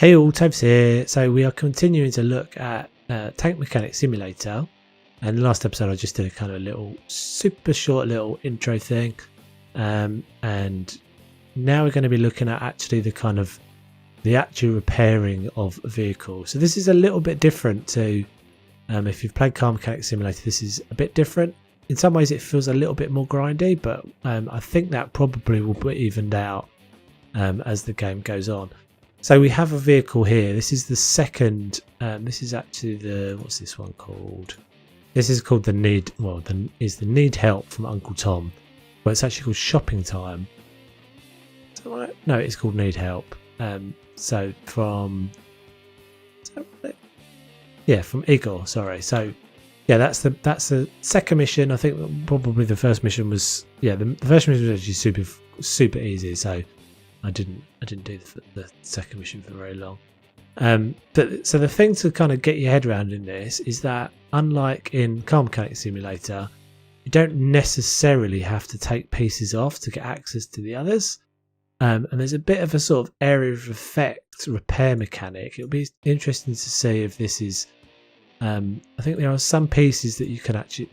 Hey all, Toves here. So we are continuing to look at Tank Mechanic Simulator, and the last episode I just did a kind of a little super short little intro thing, and now we're going to be looking at actually the actual repairing of a vehicle. So this is a little bit different to if you've played Car Mechanic Simulator. This is a bit different. In some ways it feels a little bit more grindy, but I think that probably will be evened out as the game goes on. So we have a vehicle here. This is the second. This is actually what's this one called? This is called the Need. Well, is the Need Help from Uncle Tom. Well, it's actually called Shopping Time. Is that right? No, it's called Need Help. So from Igor. Sorry. So yeah, that's the second mission. I think probably the first mission was the first mission was actually super easy. So I didn't do the second mission for very long. But so the thing to kind of get your head around in this is that unlike in Car Mechanic Simulator, you don't necessarily have to take pieces off to get access to the others. And there's a bit of a sort of area of effect repair mechanic. It'll be interesting to see if this is. I think there are some pieces that you can actually.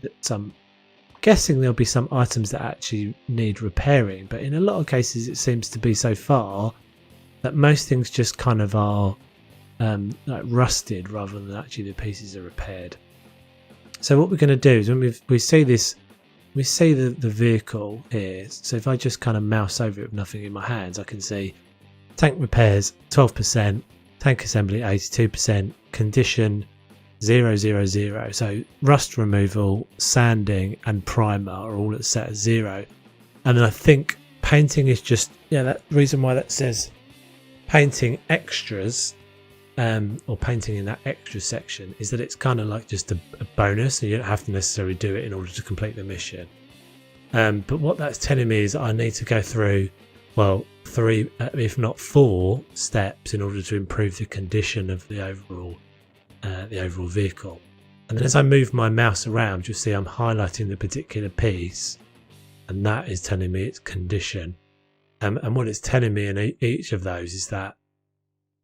Guessing there'll be some items that actually need repairing, but in a lot of cases it seems to be so far that most things just kind of are like rusted rather than actually the pieces are repaired. So what we're going to do is when we see this, we see the vehicle here. So if I just kind of mouse over it with nothing in my hands, I can see tank repairs 12%, tank assembly 82%, condition 000. So rust removal, sanding and primer are all set at 0. And then I think painting is just that reason why that says painting extras or painting in that extra section is that it's kind of like just a bonus, and you don't have to necessarily do it in order to complete the mission. But what that's telling me is that I need to go through 3 if not 4 steps in order to improve the condition of the overall vehicle. And then as I move my mouse around, you'll see I'm highlighting the particular piece, and that is telling me its condition. And what it's telling me in each of those is that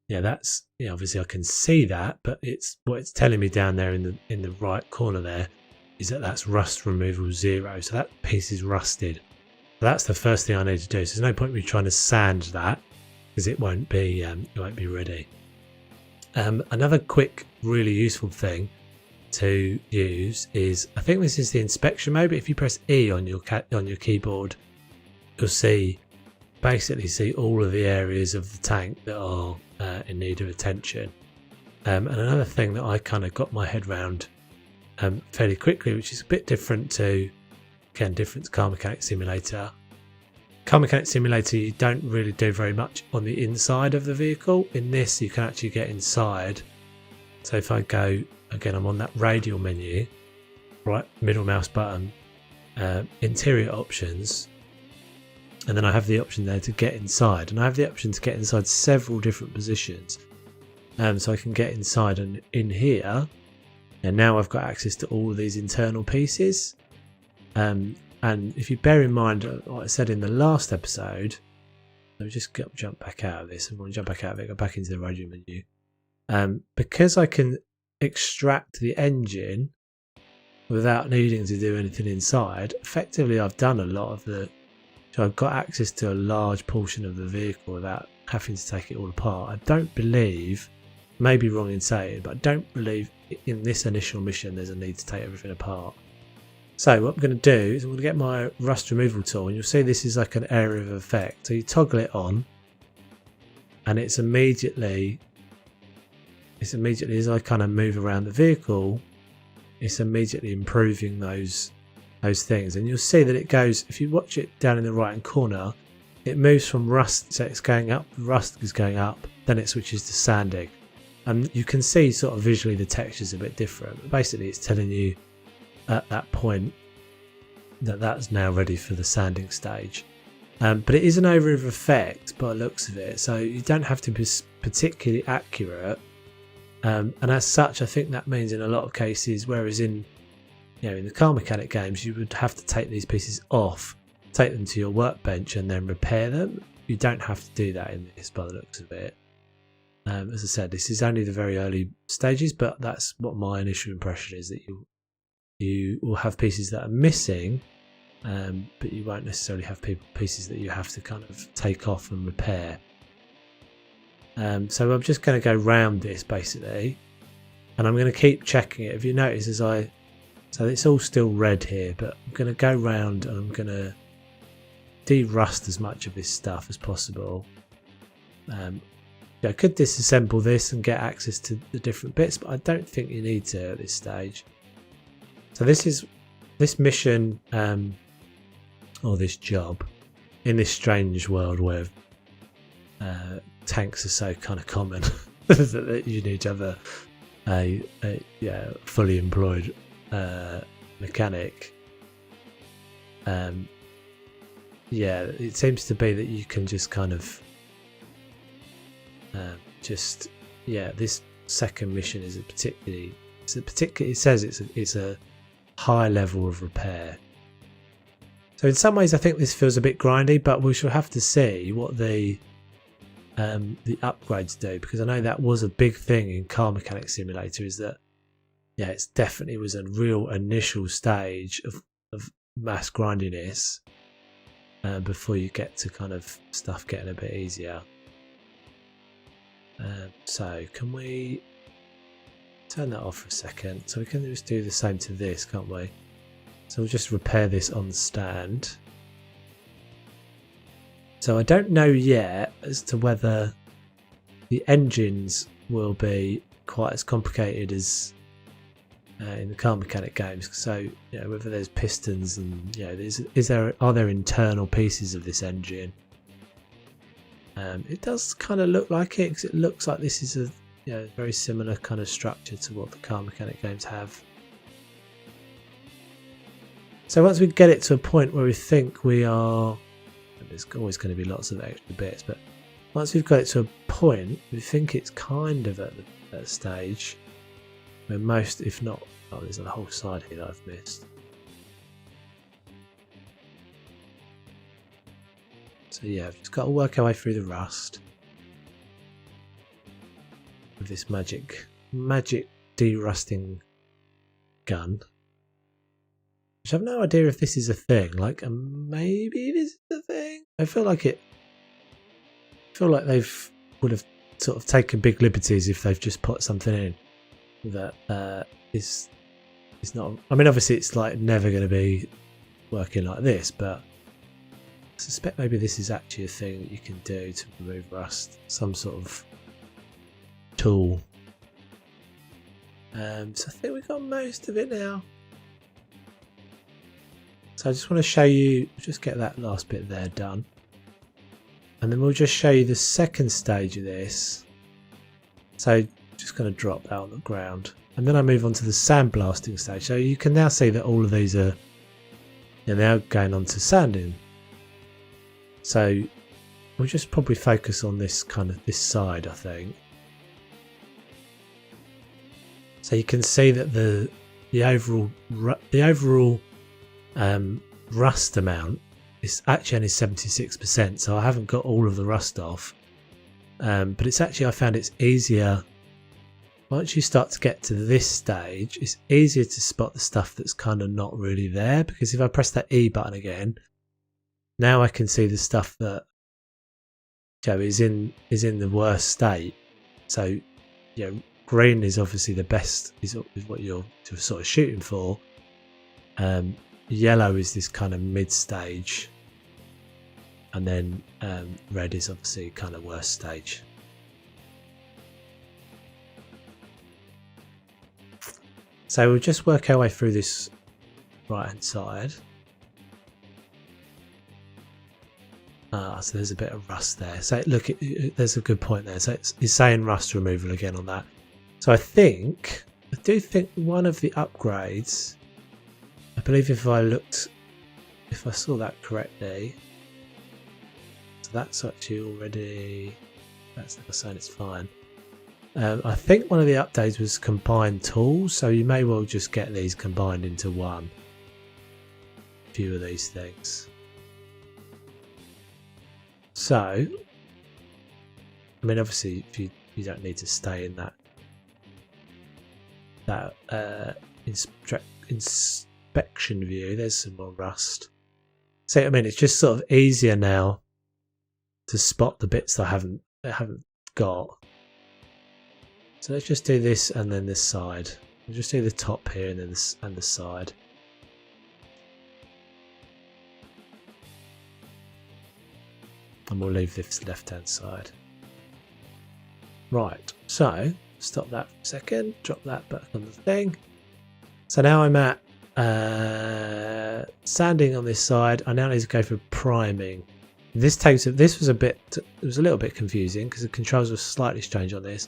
that's obviously I can see that, but what it's telling me down there in the right corner there is that that's rust removal 0. So that piece is rusted. So that's the first thing I need to do. So there's no point me trying to sand that because it won't be ready. Another quick, really useful thing to use is, I think this is the inspection mode, but if you press E on your keyboard, you'll basically see all of the areas of the tank that are in need of attention. And another thing that I kind of got my head around fairly quickly, which is a bit different to Car Mechanic Simulator. Car Mechanic Simulator, you don't really do very much on the inside of the vehicle. In this, you can actually get inside. So if I go, again, I'm on that radial menu, right, middle mouse button, interior options, and then I have the option there to get inside. And I have the option to get inside several different positions. So I can get inside and in here, and now I've got access to all of these internal pieces. And if you bear in mind what I said in the last episode, let me just jump back out of this. I want to jump back out of it, go back into the radio menu. Because I can extract the engine without needing to do anything inside, effectively I've done a lot of so I've got access to a large portion of the vehicle without having to take it all apart. I don't believe, may be wrong in saying, but I don't believe in this initial mission there's a need to take everything apart. So what I'm going to do is I'm going to get my rust removal tool, and you'll see this is like an area of effect. So you toggle it on, and it's immediately as I kind of move around the vehicle, it's immediately improving those things. And you'll see that it goes, if you watch it down in the right hand corner, it moves from rust, so it's going up, rust is going up, then it switches to sanding. And you can see sort of visually the texture's a bit different. But basically it's telling you at that point that's now ready for the sanding stage. But it is an area of effect by the looks of it, so you don't have to be particularly accurate. And as such, I think that means in a lot of cases, whereas in the car mechanic games you would have to take these pieces off, take them to your workbench and then repair them, you don't have to do that in this by the looks of it. As I said, this is only the very early stages, but that's what my initial impression is, that you will have pieces that are missing, but you won't necessarily have pieces that you have to kind of take off and repair. So I'm just going to go round this basically, and I'm going to keep checking it. If you notice, so it's all still red here, but I'm going to go round and I'm going to de-rust as much of this stuff as possible. I could disassemble this and get access to the different bits, but I don't think you need to at this stage. So this mission, or this job, in this strange world where tanks are so kind of common that you need to have a fully employed mechanic. It seems to be that you can just kind of this second mission is it says it's a high level of repair. So in some ways I think this feels a bit grindy, but we shall have to see what the upgrades do, because I know that was a big thing in Car Mechanic Simulator, is that it definitely was a real initial stage of mass grindiness before you get to kind of stuff getting a bit easier. So can we turn that off for a second? So we can just do the same to this, can't we? So we'll just repair this on the stand. So I don't know yet as to whether the engines will be quite as complicated as in the car mechanic games. So whether there's pistons and are there internal pieces of this engine? It does kind of look like it, because it looks like this is a very similar kind of structure to what the car mechanic games have. So once we get it to a point where we think we are, and there's always going to be lots of extra bits, but once we've got it to a point, we think it's kind of at that stage where most, if not, there's a whole side here that I've missed. So we've just got to work our way through the rust with this magic de-rusting gun, which I have no idea if this is a thing. Like, maybe this is a thing. I feel like they've would have sort of taken big liberties if they've just put something in that is not. I mean, obviously, it's like never going to be working like this, but I suspect maybe this is actually a thing that you can do to remove rust, some sort of tool. So I think we've got most of it now. So I just want to show you, just get that last bit there done. And then we'll just show you the second stage of this. So just going to drop that on the ground. And then I move on to the sandblasting stage. So you can now see that all of these are now going on to sanding. So we'll just probably focus on this side, I think. So you can see that the overall rust amount is actually only 76%. So I haven't got all of the rust off, but it's actually, I found it's easier once you start to get to this stage. It's easier to spot the stuff that's kind of not really there, because if I press that E button again, now I can see the stuff that is in the worst state. So green is obviously the best, is what you're sort of shooting for. Yellow is this kind of mid stage, and then red is obviously kind of worst stage. So we'll just work our way through this right hand side. So there's a bit of rust there. So look, there's a good point there. So it's saying rust removal again on that. So I do think one of the upgrades, I believe if I saw that correctly, so that's actually already, that's not saying it's fine. I think one of the updates was combined tools, so you may well just get these combined into one. A few of these things. So, I mean, obviously, if you you don't need to stay in that inspection view. There's some more rust. So I mean, it's just sort of easier now to spot the bits that I haven't got. So let's just do this and then this side. We'll just do the top here and then this and the side. And we'll leave this left hand side. Right, so stop that for a second, drop that back on the thing. So now I'm at sanding on this side. I now need to go for priming. This was a little bit confusing because the controls were slightly strange on this.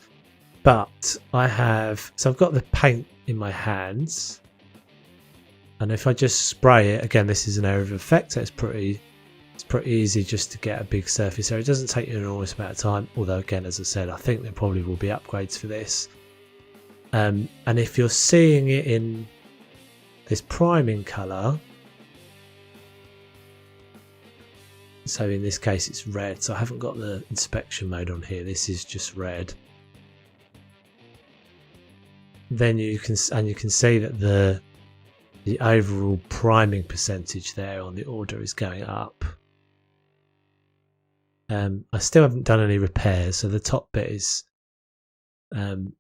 But I've got the paint in my hands, and if I just spray it, again, this is an area of effect, so it's pretty easy just to get a big surface area. It doesn't take you an enormous amount of time, although again, as I said, I think there probably will be upgrades for this. And if you're seeing it in this priming colour, so in this case it's red, so I haven't got the inspection mode on here, this is just red. Then you can see that the overall priming percentage there on the order is going up. I still haven't done any repairs, so the top bit is the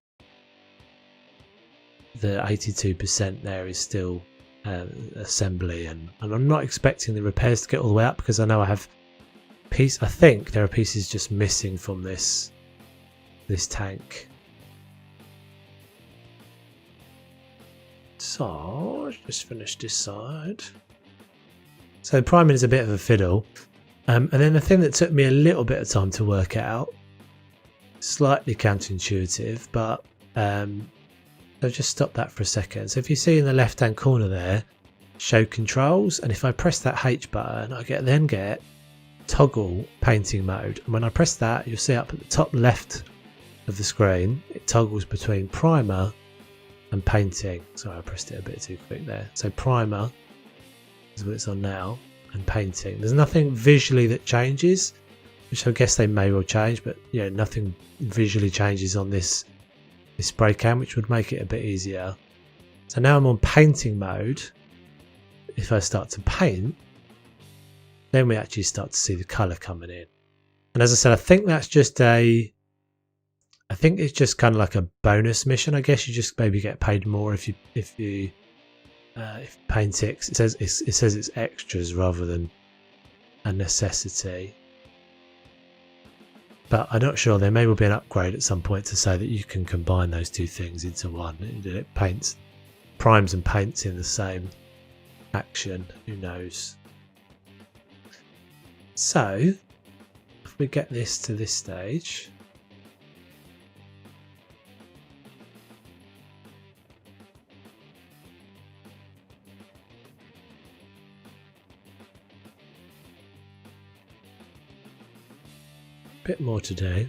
82% there is still assembly, and I'm not expecting the repairs to get all the way up because I know I have I think there are pieces just missing from this tank. So let's just finish this side. So priming is a bit of a fiddle, and then the thing that took me a little bit of time to work out, slightly counterintuitive, but I'll just stop that for a second. So if you see in the left hand corner there, show controls, and if I press that H button, I then get toggle painting mode, and when I press that, you'll see up at the top left of the screen it toggles between primer and painting. Sorry, I pressed it a bit too quick there. So primer is what it's on now, and painting. There's nothing visually that changes, which I guess they may well change, but yeah, nothing visually changes on this spray can, which would make it a bit easier. So now I'm on painting mode. If I start to paint, then we actually start to see the colour coming in. And as I said, I think that's just it's just kind of like a bonus mission. I guess you just maybe get paid more if you paint it. It says it's extras rather than a necessity. But I'm not sure. There may well be an upgrade at some point to say that you can combine those two things into one. It primes and paints in the same action. Who knows? So if we get this to this stage. Bit more to do.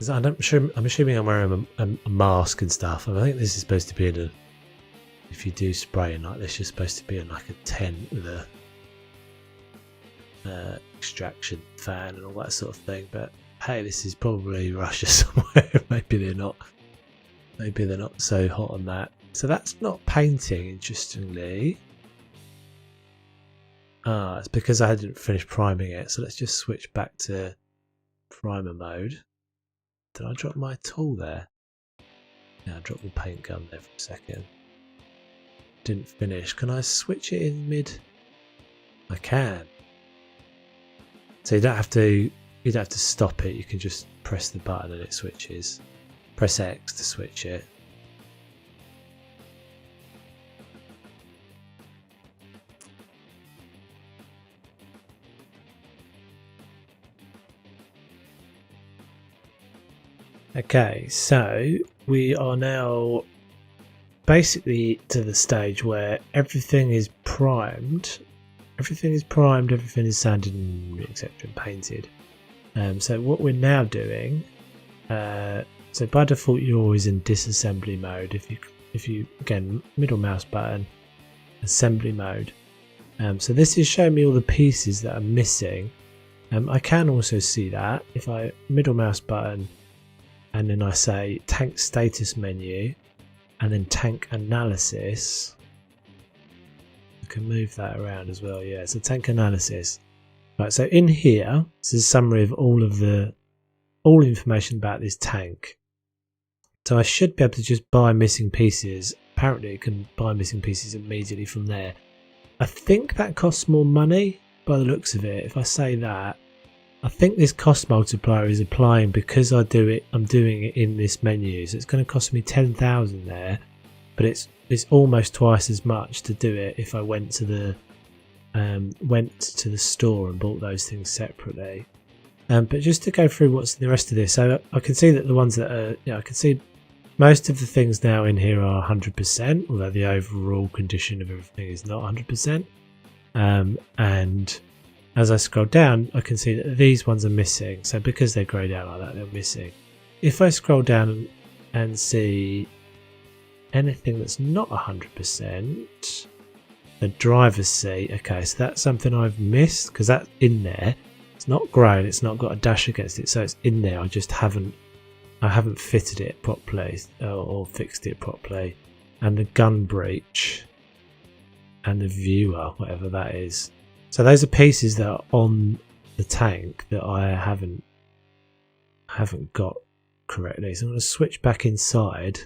I'm assuming I'm wearing a mask and stuff. I think this is supposed to be if you do spraying like this, you're supposed to be in like a tent with a extraction fan and all that sort of thing. But hey, this is probably Russia somewhere. Maybe they're not so hot on that. So that's not painting, interestingly. It's because I hadn't finished priming it. So let's just switch back to primer mode. Did I drop my tool there? Yeah, I dropped the paint gun there for a second. Didn't finish. Can I switch it in mid? I can. So you don't have to stop it. You can just press the button and it switches. Press X to switch it. Okay, so we are now basically to the stage where everything is primed. Everything is sanded, etc., and painted. So what we're now doing, so by default you're always in disassembly mode. If you again, middle mouse button, assembly mode. So this is showing me all the pieces that are missing. I can also see that if I middle mouse button and then I say tank status menu and then tank analysis, I can move that around as well. Yeah, so tank analysis. Right, so in here, this is a summary of all information about this tank. So I should be able to just buy missing pieces. Apparently it can buy missing pieces immediately from there. I think that costs more money by the looks of it. If I say that, I think this cost multiplier is applying because I'm doing it in this menu. So it's going to cost me 10,000 there, but it's almost twice as much to do it if I went to the store and bought those things separately. But just to go through what's in the rest of this, so I can see that the ones that are, I can see most of the things now in here are 100%, although the overall condition of everything is not 100%. And as I scroll down, I can see that these ones are missing. So because they're greyed out like that, they're missing. If I scroll down and see anything that's not 100%, the driver's seat. Okay, so that's something I've missed because that's in there. It's not grey and it's not got a dash against it, so it's in there. I haven't fitted it properly or fixed it properly. And the gun breech and the viewer, whatever that is. So those are pieces that are on the tank that I haven't got correctly. So I'm going to switch back inside.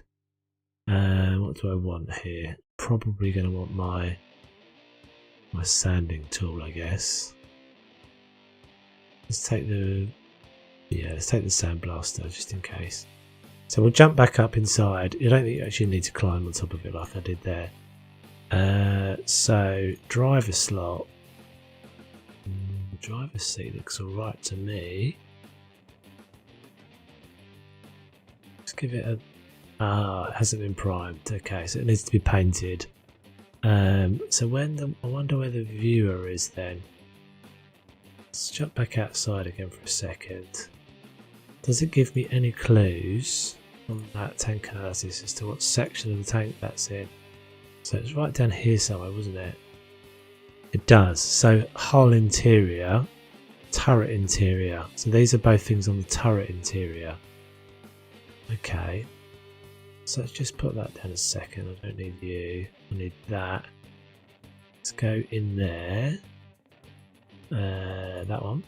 What do I want here? Probably going to want my sanding tool, I guess. Let's take the sandblaster just in case. So we'll jump back up inside. You don't think you actually need to climb on top of it like I did there. So driver slot. Driver's seat looks alright to me. Let's give it a... it hasn't been primed. Okay, so it needs to be painted. So I wonder where the viewer is then. Let's jump back outside again for a second. Does it give me any clues on that tank analysis as to what section of the tank that's in? So it's right down here somewhere, wasn't it? It does. So hull interior, turret interior. So these are both things on the turret interior. Okay. So let's just put that down a second. I don't need you. I need that. Let's go in there. That one.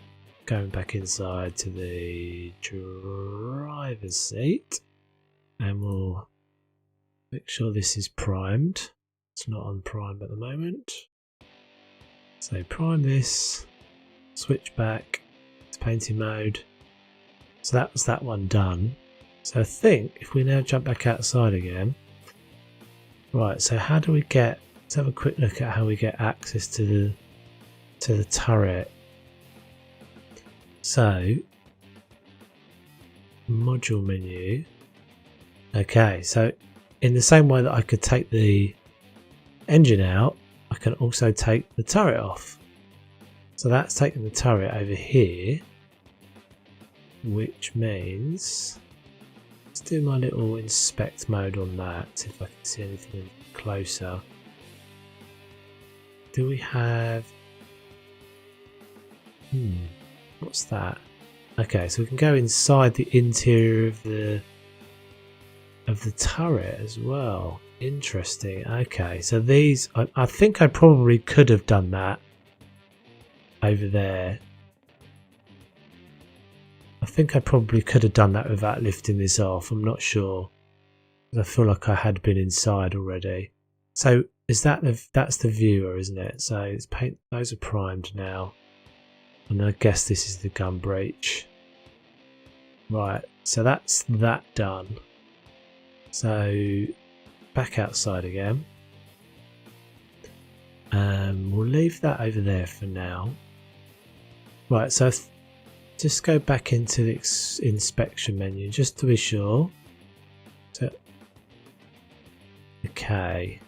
Going back inside to the driver's seat. And we'll make sure this is primed. It's not on prime at the moment. So prime this. Switch back to painting mode. So that was that one done. So I think if we now jump back outside again. Right, so how do we get... Let's have a quick look at how we get access to the turret. So, module menu. Okay, so in the same way that I could take the engine out, I can also take the turret off. So that's taking the turret over here, which means... Let's do my little inspect mode on that, see if I can see anything closer. Do we have... what's that? Okay, so we can go inside the interior of the turret as well. Interesting. Okay, so these... I think I probably could have done that over there. I think I probably could have done that without lifting this off. I'm not sure. I feel like I had been inside already. So is that's the viewer, isn't it? So it's paint. Those are primed now, and I guess this is the gun breech. Right. So that's that done. So back outside again. We'll leave that over there for now. Right. So. Just go back into the inspection menu just to be sure. So, okay.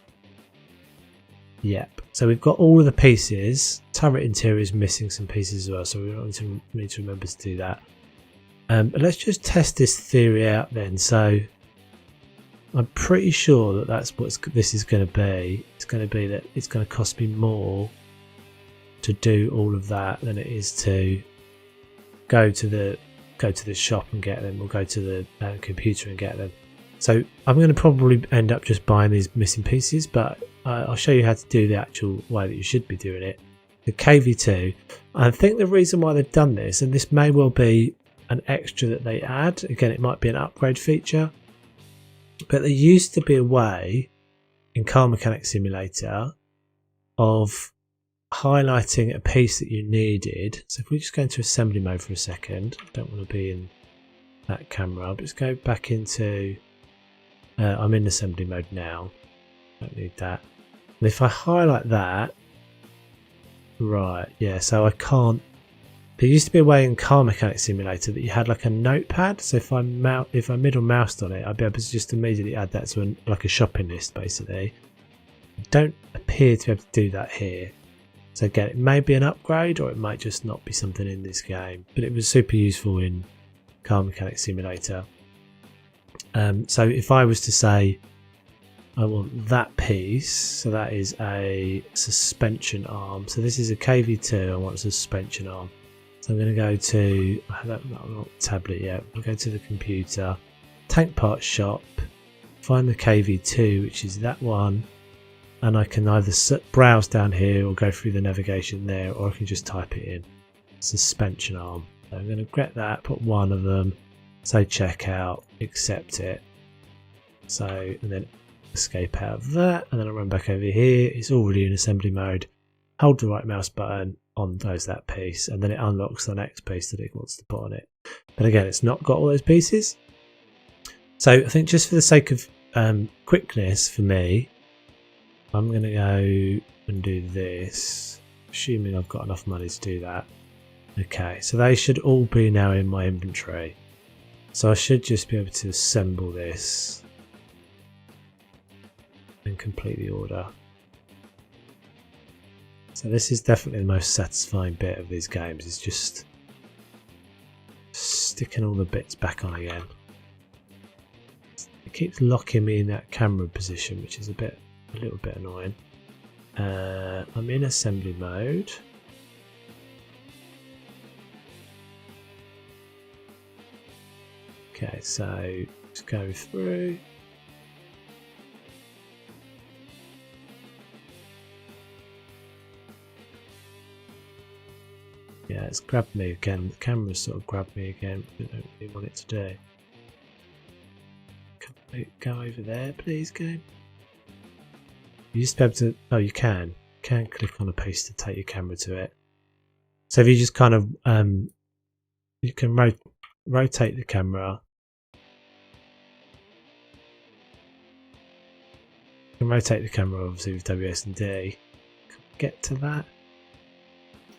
Yep. So we've got all of the pieces. Turret interior is missing some pieces as well, so we don't need to remember to do that. But let's just test this theory out then. So I'm pretty sure that that's what this is going to be. It's going to be that it's going to cost me more to do all of that than it is to go to the shop and get them, or go to the computer and get them. So I'm going to probably end up just buying these missing pieces, but I'll show you how to do the actual way that you should be doing it. The KV2, I think the reason why they've done this, and this may well be an extra that they add, again it might be an upgrade feature, but there used to be a way in Car Mechanic Simulator of highlighting a piece that you needed. So if we just go into assembly mode for a second, I don't want to be in that camera, I'll just go back into I'm in assembly mode now, don't need that. And if I highlight that, right, yeah, so I can't, there used to be a way in Car Mechanic Simulator that you had like a notepad, so if I middle moused on it, I'd be able to just immediately add that to like a shopping list basically. I don't appear to be able to do that here. So again, it may be an upgrade or it might just not be something in this game, but it was super useful in Car Mechanic Simulator. So if I was to say I want that piece, so that is a suspension arm. So this is a KV2, I want a suspension arm. So I'm going to go to, I'm not tablet yet, I'll go to the computer, tank parts shop, find the KV2, which is that one. And I can either browse down here or go through the navigation there, or I can just type it in. Suspension arm. So I'm going to get that, put one of them, say checkout, accept it. So, and then escape out of that, and then I run back over here. It's already in assembly mode. Hold the right mouse button on that piece, and then it unlocks the next piece that it wants to put on it. But again, it's not got all those pieces. So I think just for the sake of quickness for me, I'm going to go and do this, assuming I've got enough money to do that. Okay, so they should all be now in my inventory. So I should just be able to assemble this and complete the order. So this is definitely the most satisfying bit of these games, is just sticking all the bits back on again. It keeps locking me in that camera position, which is a little bit annoying. I'm in assembly mode. Okay, so let's go through. Yeah, it's grabbed me again. The camera's sort of grabbed me again. I don't really want it to do. Can I go over there, please, game? You used to be able to, oh, you can click on a piece to take your camera to it. So if you just kind of you can rotate the camera. You can rotate the camera obviously with WSD. Get to that.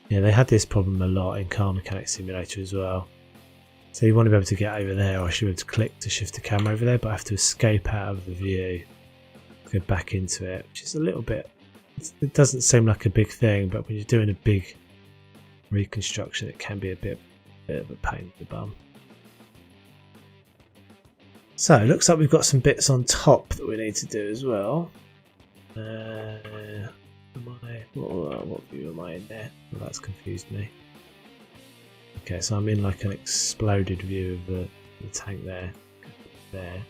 Yeah, they had this problem a lot in Car Mechanic Simulator as well. So you want to be able to get over there, or I should be able to click to shift the camera over there, but I have to escape out of the view. Go back into it, which is a little bit, it doesn't seem like a big thing, but when you're doing a big reconstruction it can be a bit of a pain in the bum. So it looks like we've got some bits on top that we need to do as well. What view am I in there? Well, that's confused me. Okay, so I'm in like an exploded view of the tank there. There.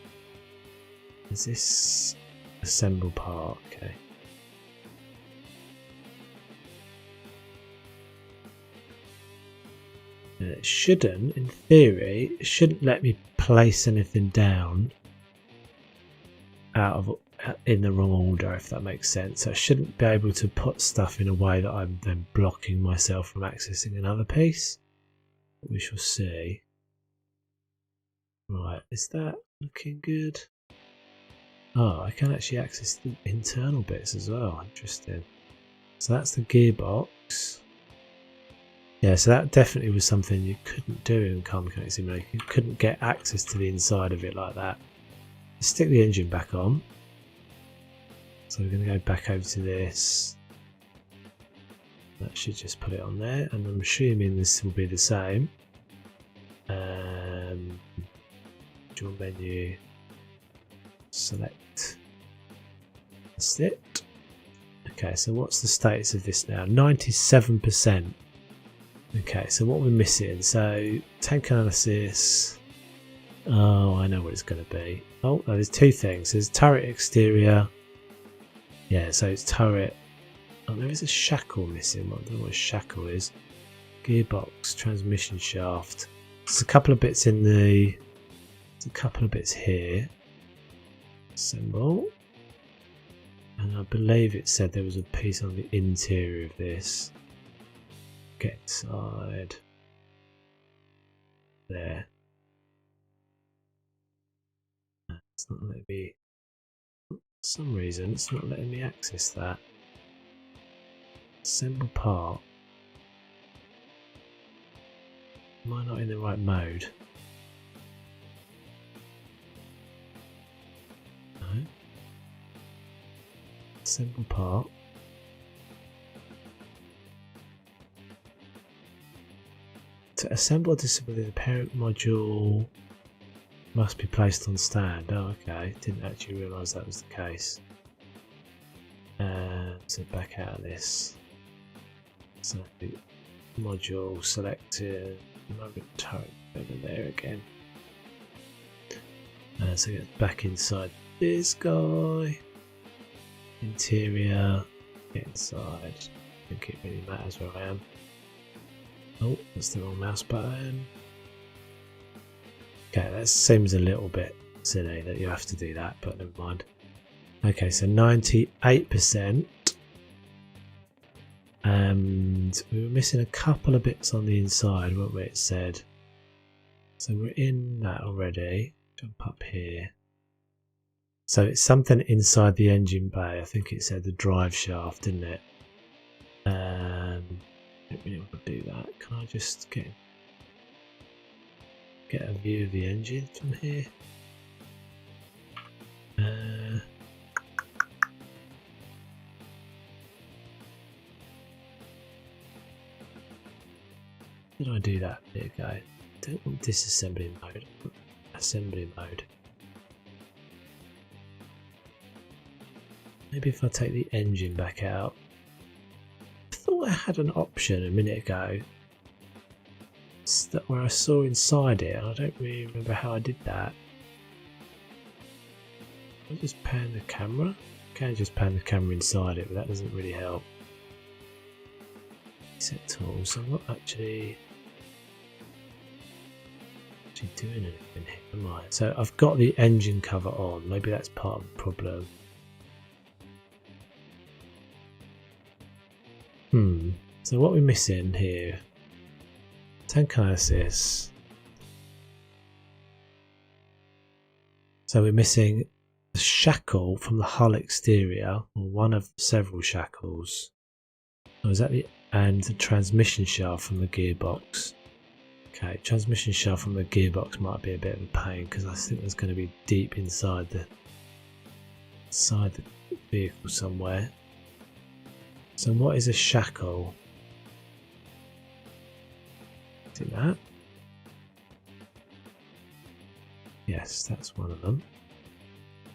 Is this assemble part? Okay. And it shouldn't, in theory, it shouldn't let me place anything down in the wrong order, if that makes sense. So I shouldn't be able to put stuff in a way that I'm then blocking myself from accessing another piece. We shall see. Right, is that looking good? Oh, I can actually access the internal bits as well. Interesting. So that's the gearbox. Yeah, so that definitely was something you couldn't do in Car Mechanic Simulator. You couldn't get access to the inside of it like that. Let's stick the engine back on. So we're going to go back over to this. That should just put it on there, and I'm assuming this will be the same. Dual menu, select. That's it. Okay, so what's the status of this now? 97%. Okay, so what we're missing? So tank analysis. Oh, I know what it's going to be. Oh, no, there's two things. There's turret exterior. Yeah, so it's turret. Oh, there is a shackle missing. I don't know what a shackle is. Gearbox, transmission shaft. There's a couple of bits in the. There's a couple of bits here. Assemble. And I believe it said there was a piece on the interior of this. Get inside. There. It's not letting me. For some reason, it's not letting me access that. Assemble part. Am I not in the right mode? No. Assemble part. To assemble or disassemble the parent module must be placed on stand. Oh, okay. Didn't actually realise that was the case. So back out of this. So module selected. Turret over there again. So get back inside this guy. Interior. Get inside. I think it really matters where I am. Oh, that's the wrong mouse button. Okay, that seems a little bit silly that you have to do that, but never mind. Okay, so 98%. And we were missing a couple of bits on the inside, weren't we? It said. So we're in that already. Jump up here. So it's something inside the engine bay. I think it said the drive shaft, didn't it? I don't really want to do that. Can I just get a view of the engine from here? Did I do that? There you go. Don't want disassembly mode. Assembly mode. Maybe if I take the engine back out. I thought I had an option a minute ago where I saw inside it, and I don't really remember how I did that. I just pan the camera. I can just pan the camera inside it, but that doesn't really help. Set tools. I'm not actually doing anything here, am I? So I've got the engine cover on. Maybe that's part of the problem. So what we're missing here? Tank analysis. So we're missing the shackle from the hull exterior, or one of several shackles. Oh, is that and the transmission shaft from the gearbox? Okay, transmission shaft from the gearbox might be a bit of a pain because I think there's going to be deep inside the vehicle somewhere. So what is a shackle? Is it that? Yes, that's one of them.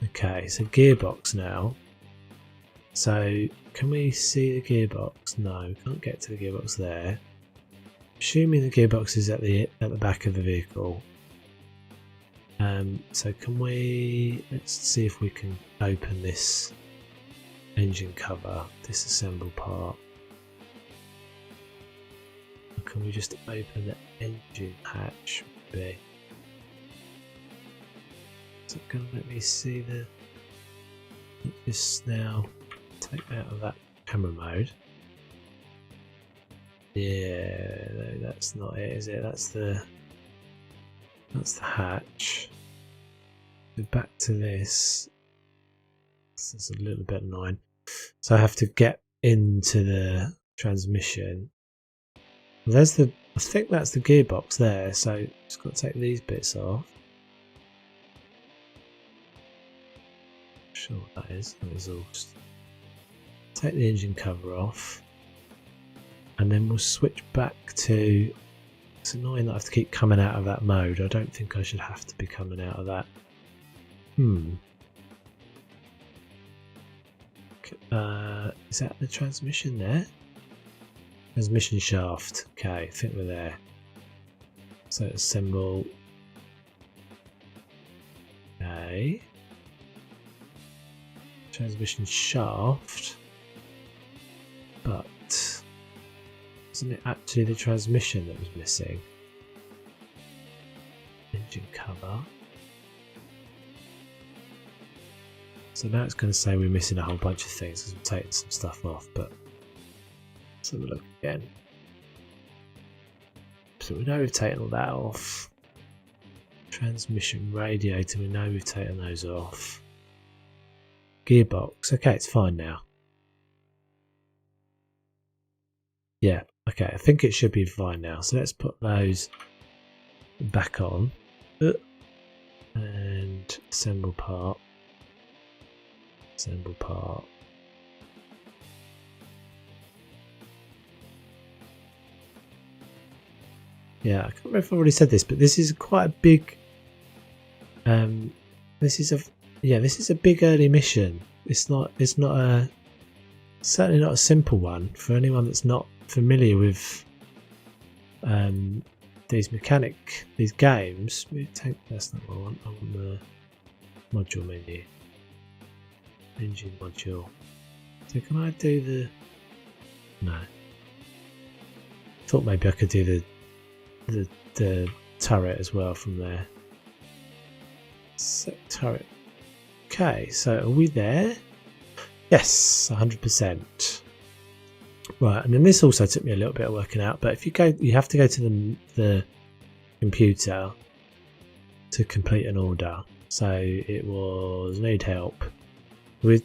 Okay, so gearbox now. So can we see the gearbox? No, we can't get to the gearbox there. Assuming the gearbox is at the back of the vehicle. So can we? Let's see if we can open this engine cover, disassemble part. Or can we just open the engine hatch? Maybe. Is it going to let me see the? Just now take out of that camera mode. Yeah, no, that's not it, is it? That's the hatch. Go back to this. This is a little bit annoying. So I have to get into the transmission. Well, I think that's the gearbox there. So just got to take these bits off. Not sure what that is. That exhaust. Take the engine cover off. And then we'll switch back to. It's annoying that I have to keep coming out of that mode. I don't think I should have to be coming out of that. Is that the transmission there? Transmission shaft. Okay, I think we're there. So assemble. Okay. Transmission shaft. But wasn't it actually the transmission that was missing? Engine cover. So now it's going to say we're missing a whole bunch of things because we've taken some stuff off, but let's have a look again. So we know we've taken all that off. Transmission radiator, we know we've taken those off. Gearbox, okay, it's fine now. Yeah, okay, I think it should be fine now. So let's put those back on. And assemble part. Assemble part. Yeah, I can't remember if I already said this, but this is quite a big. This is a big early mission. It's not a certainly not a simple one for anyone that's not familiar with these games. That's not what I want. I want the module menu. Engine module. So can I do the? No. Thought maybe I could do the turret as well from there. Set turret. Okay, so are we there? Yes, 100%. Right, and then this also took me a little bit of working out. But if you have to go to the computer to complete an order. So it was need help with.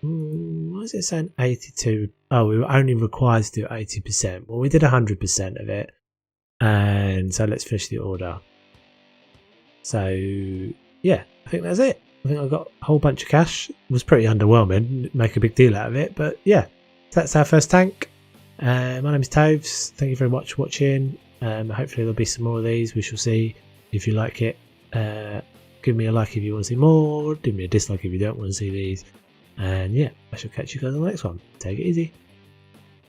Why is it saying 82? Oh, we were only required to do 80%. Well, we did 100% of it, and so let's finish the order. So yeah, I think that's it. I think I got a whole bunch of cash. It was pretty underwhelming. Didn't make a big deal out of it, but yeah, that's our first tank. My name is Toves. Thank you very much for watching. Hopefully there'll be some more of these. We shall see. If you like it, give me a like if you want to see more. Give me a dislike if you don't want to see these. And yeah, I shall catch you guys on the next one. Take it easy.